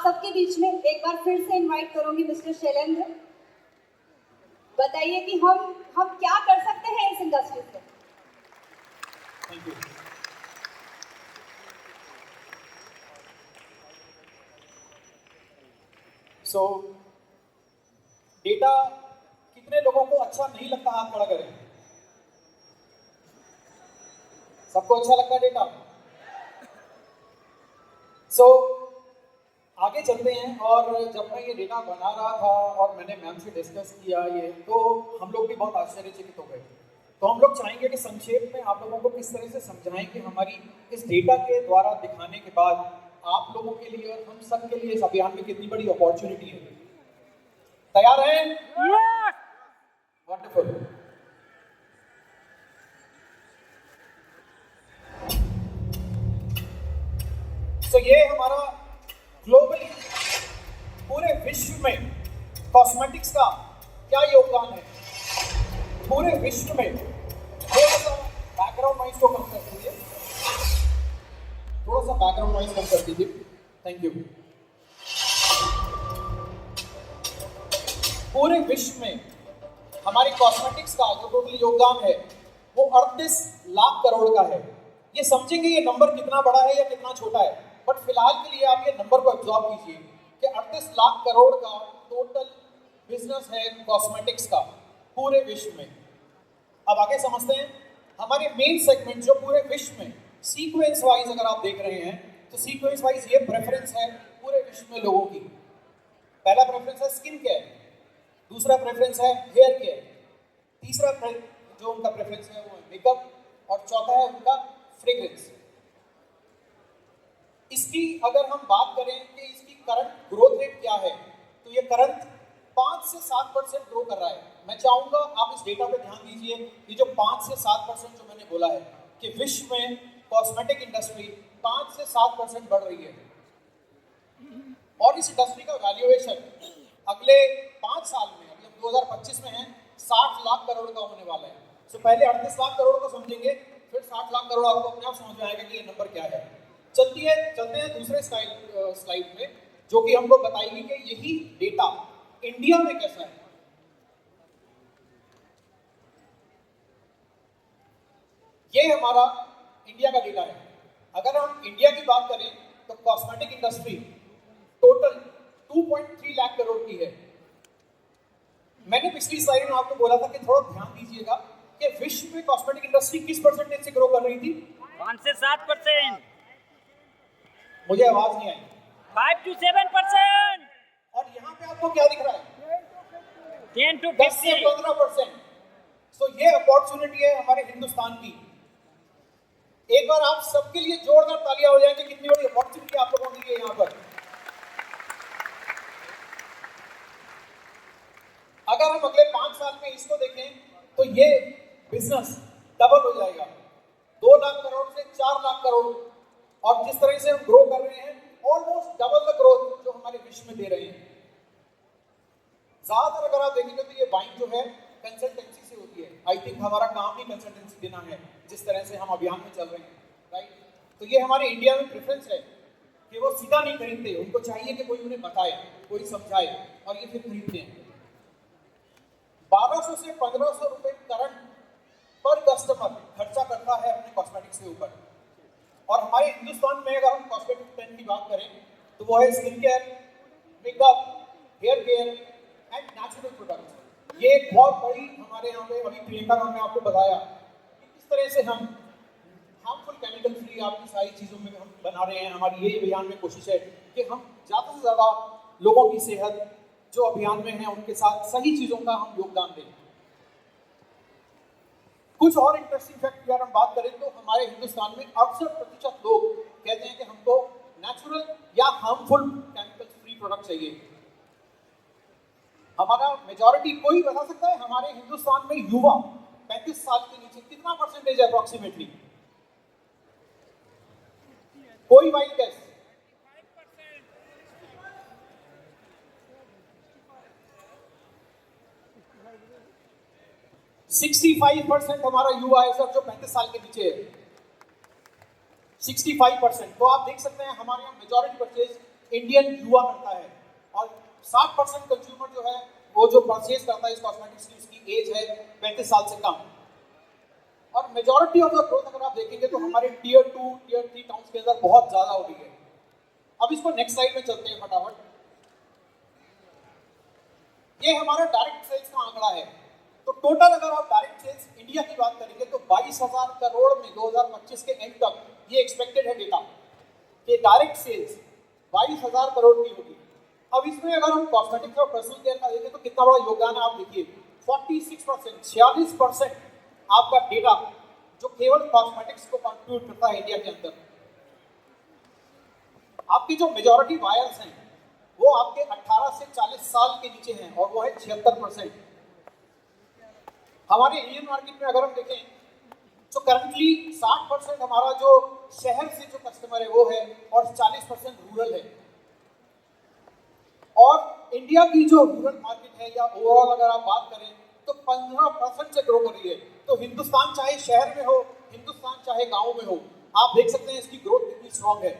सबके बीच में एक बार फिर से इनवाइट करूंगी मिस्टर शैलेंद्र। बताइए कि हम क्या कर सकते हैं इस इंडस्ट्री से। Thank you. सो डेटा कितने लोगों को अच्छा नहीं लगता, हाथ खड़ा करें। सबको अच्छा लगता है डेटा। सो आगे चलते हैं। और जब मैं ये डेटा बना रहा था और मैंने मैम से डिस्कस किया ये, तो हम लोग भी बहुत आश्चर्यचकित हो गए। तो हम लोग चाहेंगे कि संक्षेप में आप लोगों को किस तरह से समझाएं कि हमारी इस डेटा के द्वारा दिखाने के बाद आप लोगों के लिए और हम सब के लिए इस अभियान में कितनी बड़ी अपॉर्चुनिटी है। तैयार हैं? वंडरफुल। तो ये हमारा ग्लोबली पूरे विश्व में कॉस्मेटिक्स का क्या योगदान है, पूरे विश्व में। थोड़ा सा बैकग्राउंड नॉइज को कम कर दीजिए, थोड़ा सा बैकग्राउंड नॉइज कम कर दीजिए। Thank you. पूरे विश्व में हमारे कॉस्मेटिक्स का जो टोटल योगदान है वो 38 लाख करोड़ का है। ये समझेंगे ये नंबर कितना बड़ा है या कितना छोटा है, बट फिलहाल के लिए आप ये नंबर को एब्जॉर्ब कीजिए कि 38 लाख करोड़ का टोटल बिजनेस है कॉस्मेटिक्स का पूरे विश्व में। अब आगे समझते हैं हमारे मेन सेगमेंट जो पूरे विश्व में सीक्वेंस वाइज अगर आप देख रहे हैं तो सीक्वेंस वाइज ये प्रेफरेंस है पूरे विश्व में लोगों की। पहला प्रेफरेंस है स्किन केयर, दूसरा प्रेफरेंस है हेयर केयर, तीसरा जो उनका प्रेफरेंस है वो है मेकअप, और चौथा है उनका फ्रेग्रेंस। इसकी अगर हम बात करें कि इसकी करंट ग्रोथ रेट क्या है, तो ये करंट 5 से 7% ग्रो कर रहा है। मैं चाहूंगा आप इस डेटा पे ध्यान दीजिए। ये जो 5 से 7% जो मैंने बोला है कि विश्व में कॉस्मेटिक इंडस्ट्री 5 से 7% बढ़ रही है, और इस इंडस्ट्री का वैल्यूएशन अगले 5 साल में, अभी हम 2025 में हैं, 60 लाख करोड़ का होने वाला है। तो पहले 38 लाख करोड़ को समझेंगे, फिर 60 लाख करोड़ आपको अपने आप समझ में आएगा कि ये नंबर क्या है। चलते हैं दूसरे स्लाइड में, जो कि हमको बताएगी कि यही डेटा इंडिया में कैसा है। ये हमारा इंडिया का डेटा है। अगर हम इंडिया की बात करें तो cosmetic industry total 2.3 lakh crore की है। मैंने पिछली स्लाइड में आपको बोला था कि थोड़ा ध्यान दीजिएगा कि विश्व में कॉस्मेटिक इंडस्ट्री किस परसेंटेज से ग्रो कर रही थी? 5 से 7%। मुझे आवाज नहीं आई। 5 to 7%। और यहाँ पे आपको क्या दिख रहा है? 10 to 10 से 15%। सो ये अपॉर्चुनिटी है हमारे हिंदुस्तान की। एक बार आप सबके लिए जोरदार तालियां हो जाए कि कितनी बड़ी अपॉर्चुनिटी आप लोगों के लिए यहाँ पर। अगर हम अगले 5 साल में इसको देखें तो ये बिजनेस डबल हो जाएगा, 2 लाख करोड़ से 4 लाख करोड़। और जिस तरह से हम ग्रो कर रहे हैं, ऑलमोस्ट डबल द ग्रोथ जो हमारे विश्व में दे रहे हैं। ज्यादातर अगर आप देखेंगे तो ये बाइंग जो है कंसल्टेंसी से होती है। आई थिंक हमारा काम ही कंसल्टेंसी देना है, जिस तरह से हम अभियान में चल रहे हैं, राइट। तो ये हमारे इंडिया में प्रेफरेंस है कि वो सीधा नहीं खरीदते, उनको चाहिए कि कोई उन्हें बताए, कोई समझाए, और ये फिर खरीदते हैं। 1200 से 1500 रुपए करंट पर कस्टमर खर्चा करता है अपने कॉस्मेटिक्स के ऊपर। और हमारे हिंदुस्तान में अगर हम कॉस्मेटिक स्पेंड की बात करें तो वो है skin care, makeup, hair care and natural products. ये एक बहुत बड़ी हमारे यहाँ पे, अभी प्रियंका मैम ने आपको बताया कि किस तरह से हम हार्मफुल केमिकल फ्री आपकी सारी चीज़ों में हम बना रहे हैं। हमारी यही अभियान में कोशिश है कि हम ज़्यादा से ज़्यादा लोगों की सेहत जो अभियान में है उनके साथ सही चीज़ों का हम योगदान दें। कुछ और इंटरेस्टिंग फैक्ट अगर हम बात करें तो हमारे हिंदुस्तान में 68% लोग कहते हैं कि हमको नेचुरल या हार्मफुल केमिकल फ्री प्रोडक्ट चाहिए। हमारा मेजॉरिटी, कोई बता सकता है हमारे हिंदुस्तान में युवा 35 साल के नीचे कितना परसेंटेज है अप्रोक्सीमेटली? कोई वाइल्ड गेस? 65% हमारा युवा है सर जो 35 साल के नीचे है। 65%। तो आप देख सकते हैं हमारे यहाँ मेजॉरिटी परचेज इंडियन युवा करता है, और 60% कंज्यूमर जो है वो जो परचेज करता है इस कॉस्मेटिक्स की, उसकी एज है 35 साल से कम। और मेजॉरिटी ऑफ द ग्रोथ अगर आप देखेंगे तो हमारे टियर 2 टियर 3 टाउन्स के अंदर बहुत ज्यादा हो रही है। अब इसको नेक्स्ट स्लाइड में चलते हैं फटाफट। ये हमारा डायरेक्ट सेल्स का आंकड़ा है। तो टोटल अगर आप डायरेक्ट सेल्स इंडिया की बात करेंगे तो 22,000 करोड़ में 2025 के एंड तक ये एक्सपेक्टेड है डेटा कि डायरेक्ट सेल्स 22,000 करोड़ की होगी। अब इसमें अगर हम कॉस्मेटिक्स और पर्सनल केयर का देखें तो कितना बड़ा योगदान है आप देखिए, 46%, 46% आपका डेटा जो केवल कॉस्मेटिक्स को कंट्रीब्यूट करता है इंडिया के अंदर। आपकी जो मेजॉरिटी बायर्स हैं वो आपके 18 से 40 साल के नीचे हैं और वो है 76%। हमारे इंडियन मार्केट में अगर हम देखें तो करंटली 60% हमारा जो शहर से जो कस्टमर है वो है और 40% रूरल है। और इंडिया की जो रूरल मार्केट है या ओवरऑल अगर आप बात करें तो 15% से ग्रो कर रही है। तो हिंदुस्तान चाहे शहर में हो, हिंदुस्तान चाहे गांव में हो, आप देख सकते हैं इसकी ग्रोथ कितनी स्ट्रॉन्ग है।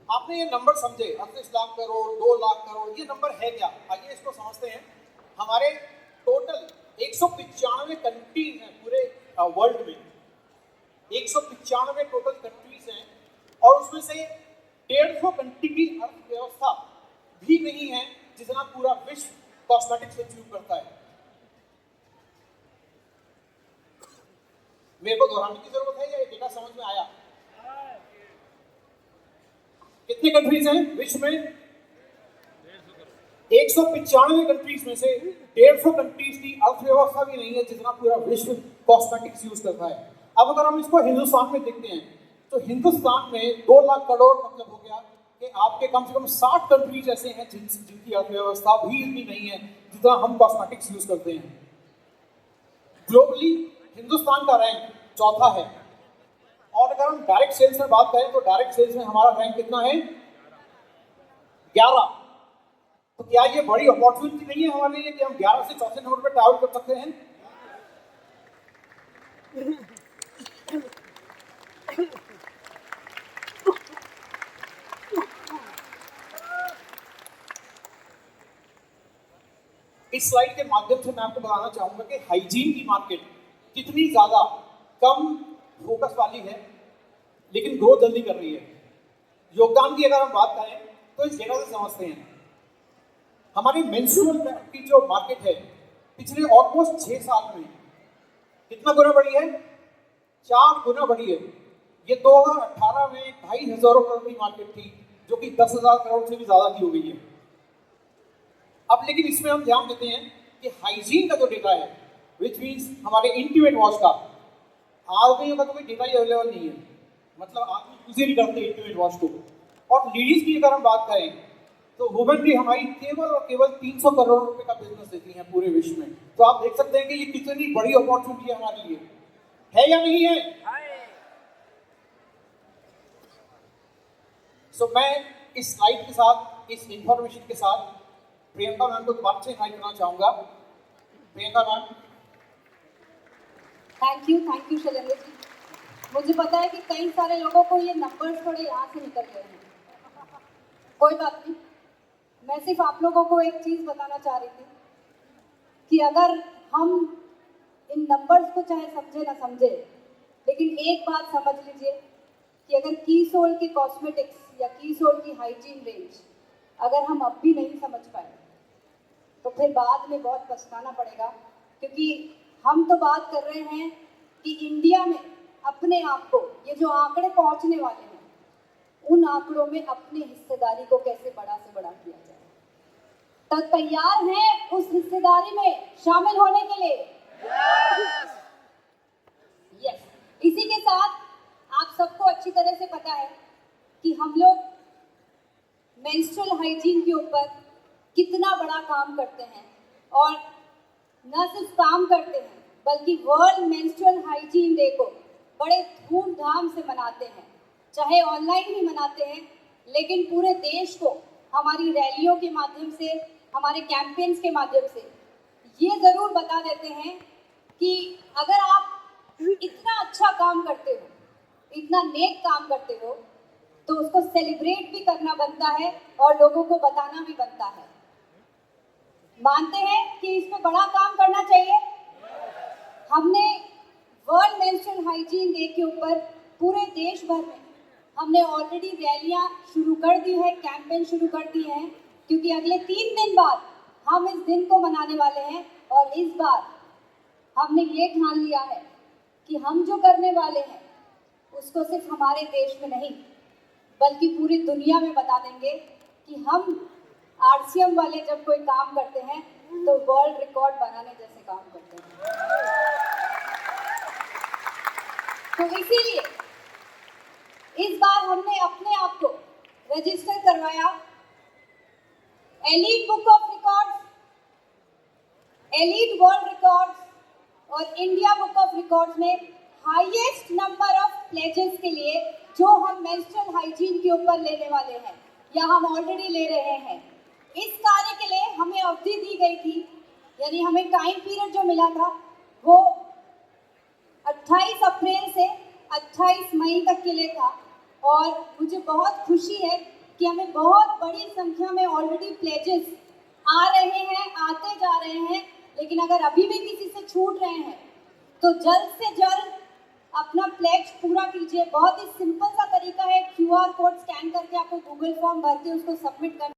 आपने ये नंबर समझे, 38 लाख करोड़, 2 लाख करोड़, ये नंबर है क्या? आइए इसको समझते हैं। हमारे टोटल 195 कंट्रीज हैं पूरे वर्ल्ड में, 195 टोटल कंट्रीज हैं, और उसमें से 150 कंट्री की अर्थव्यवस्था भी नहीं है जितना पूरा विश्व कॉस्मेटिक्स कंज्यूम करता है। मेरे को दोहराने की जरूरत है या ये डेटा समझ में आया? कितनी कंट्रीज हैं विश्व में? 195 कंट्रीज में से 150 कंट्रीज की अर्थव्यवस्था भी नहीं है जितना पूरा विश्व कॉस्मेटिक्स यूज करता है। अब अगर हम इसको हिंदुस्तान में देखते हैं तो हिंदुस्तान में 2 लाख करोड़ मतलब हो गया कि आपके कम से कम 60 कंट्रीज ऐसे हैं जिनकी अर्थव्यवस्था भी इतनी नहीं है जितना हम कॉस्मेटिक्स यूज करते हैं। ग्लोबली हिंदुस्तान का रैंक चौथा है। और अगर हम डायरेक्ट सेल्स में बात करें तो डायरेक्ट सेल्स में हमारा रैंक कितना है? 11। तो क्या ये बड़ी अपॉर्चुनिटी नहीं है हमारे लिए कि हम 11 से चौथे नंबर पे ट्रैवल कर सकते हैं? इस स्लाइड के माध्यम से मैं आपको बताना चाहूंगा कि हाइजीन की मार्केट कितनी ज्यादा कम फोकस वाली है लेकिन ग्रोथ जल्दी कर रही है। योगदान की अगर हम बात करें तो इस डेटा से समझते हैं। हमारी मेंस्ट्रुअल पैड की जो मार्केट है पिछले ऑलमोस्ट 6 साल में कितना गुना बढ़ी है? 4 गुना बढ़ी है। ये 2018 में 2,500 करोड़ की मार्केट थी जो कि 10,000 करोड़ से भी ज्यादा की हो गई है। अब लेकिन इसमें हम ध्यान देते हैं कि हाइजीन का जो डेटा है विच मीन्स हमारे इंटीमेट वॉश का, आदमियों का तो कोई डेटा ही अवेलेबल नहीं है, मतलब आदमी यूज ही नहीं करते इंटीमेट वॉश को। और लेडीज की अगर हम बात करें तो वुमेन भी हमारी केवल और केवल 300 करोड़ रुपए का बिजनेस देती हैं पूरे विश्व में। तो आप देख सकते हैं कि ये कितनी बड़ी अपॉर्चुनिटी है हमारे लिए, है या नहीं है? सो मैं इस स्लाइड के साथ, इस इंफॉर्मेशन के साथ प्रियंका मैम को दोबारा से इनवाइट करना चाहूंगा। Priyanka ma'am. Thank you Shailendra ji. मुझे पता है कि कई सारे लोगों को ये नंबर्स थोड़े यहाँ से निकल गए हैं, कोई बात नहीं। मैं सिर्फ आप लोगों को एक चीज़ बताना चाह रही थी कि अगर हम इन नंबर्स को चाहे समझे ना समझे, लेकिन एक बात समझ लीजिए कि अगर कीसोल के कॉस्मेटिक्स या कीसोल की हाइजीन रेंज अगर हम अब भी नहीं समझ पाए तो फिर बाद में बहुत पछताना पड़ेगा। क्योंकि हम तो बात कर रहे हैं कि इंडिया में अपने आप को, ये जो आंकड़े पहुंचने वाले हैं, उन आंकड़ों में अपनी हिस्सेदारी को कैसे बड़ा से बड़ा किया जाए। तो तैयार हैं उस हिस्सेदारी में शामिल होने के लिए? यस। इसी के साथ आप सबको अच्छी तरह से पता है कि हम लोग मेंस्ट्रुअल हाइजीन के ऊपर कितना बड़ा काम करते हैं, और न सिर्फ काम करते हैं बल्कि वर्ल्ड मेंस्ट्रुअल हाइजीन डे को बड़े धूमधाम से मनाते हैं। चाहे ऑनलाइन ही मनाते हैं, लेकिन पूरे देश को हमारी रैलियों के माध्यम से, हमारे कैंपेन्स के माध्यम से ये ज़रूर बता देते हैं कि अगर आप इतना अच्छा काम करते हो इतना नेक काम करते हो तो उसको सेलिब्रेट भी करना बनता है और लोगों को बताना भी बनता है। मानते हैं कि इसमें बड़ा काम करना चाहिए। हमने वर्ल्ड मेंस्ट्रुअल हाइजीन डे के ऊपर पूरे देश भर में हमने ऑलरेडी रैलियां शुरू कर दी है, कैंपेन शुरू कर दिए हैं, क्योंकि अगले 3 दिन बाद हम इस दिन को मनाने वाले हैं। और इस बार हमने ये ठान लिया है कि हम जो करने वाले हैं उसको सिर्फ हमारे देश में नहीं बल्कि पूरी दुनिया में बता देंगे कि हम आरसीएम वाले जब कोई काम करते हैं तो वर्ल्ड रिकॉर्ड बनाने जैसे काम करते हैं। तो इसीलिए इस बार हमने अपने आप को रजिस्टर करवाया elite book of records, elite world records और इंडिया बुक ऑफ रिकॉर्ड्स में हाईएस्ट नंबर ऑफ प्लेजेस के लिए, जो हम मेंस्ट्रुअल हाइजीन के ऊपर लेने वाले हैं या हम ऑलरेडी ले रहे हैं। इस कार्य के लिए हमें अवधि दी गई थी, यानी हमें टाइम पीरियड जो मिला था वो 28 अप्रैल से 28 मई तक के लिए था। और मुझे बहुत खुशी है कि हमें बहुत बड़ी संख्या में ऑलरेडी प्लेजेस आ रहे हैं, आते जा रहे हैं। लेकिन अगर अभी भी किसी से छूट रहे हैं तो जल्द से जल्द अपना प्लेज पूरा कीजिए। बहुत ही सिंपल सा तरीका है, QR कोड स्कैन करके आपको गूगल फॉर्म भर के उसको सबमिट करना।